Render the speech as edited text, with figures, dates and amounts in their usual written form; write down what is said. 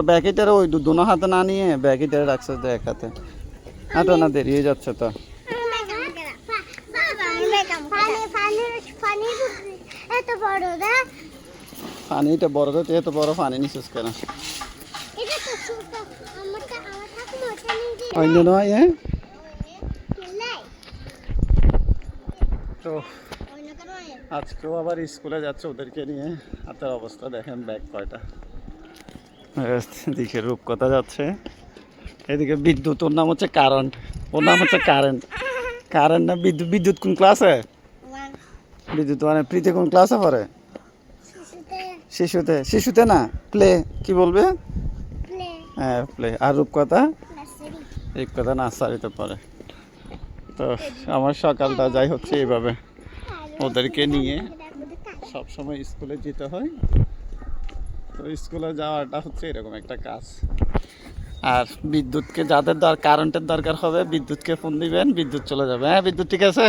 ব্যাগেটার ওই দুনো হাতে না নিয়ে ব্যাগেটারে রাখছে তো এক হাতে। হাঁটো না, দেরি হয়ে যাচ্ছে তো। পানিটা বড় তো, এত বড় পানি নিছিস কেন? অন্য নয় তো আজকেও আবার স্কুলে যাচ্ছে ওদেরকে নিয়ে। হাতের অবস্থা দেখেন, ব্যাগ কয়টা। এদিকে রূপকথা যাচ্ছে, এদিকে বিদ্যুৎ, ওর নাম হচ্ছে কারেন্ট, ওর নাম হচ্ছে কারেন্ট। কারেন্ট না বিদ্যুৎ? বিদ্যুৎ কোন ক্লাসে? বিদ্যুৎ মানে প্রীতি কোন ক্লাসে পড়ে? শিশুতে। শিশুতে না, প্লে। কি বলবে? হ্যাঁ প্লে। আর রূপকথা? রূপকথা নার্সারিতে পড়ে। তো আমার সকালটা যাই হচ্ছে এইভাবে, ওদেরকে নিয়ে সবসময় স্কুলে যেতে হয়। তো স্কুলে যাওয়াটা হচ্ছে এরকম একটা কাজ। আর বিদ্যুৎকে যাদের কারেন্টের দরকার হবে, বিদ্যুৎকে ফোন দিবেন, বিদ্যুৎ চলে যাবে। হ্যাঁ বিদ্যুৎ ঠিক আছে।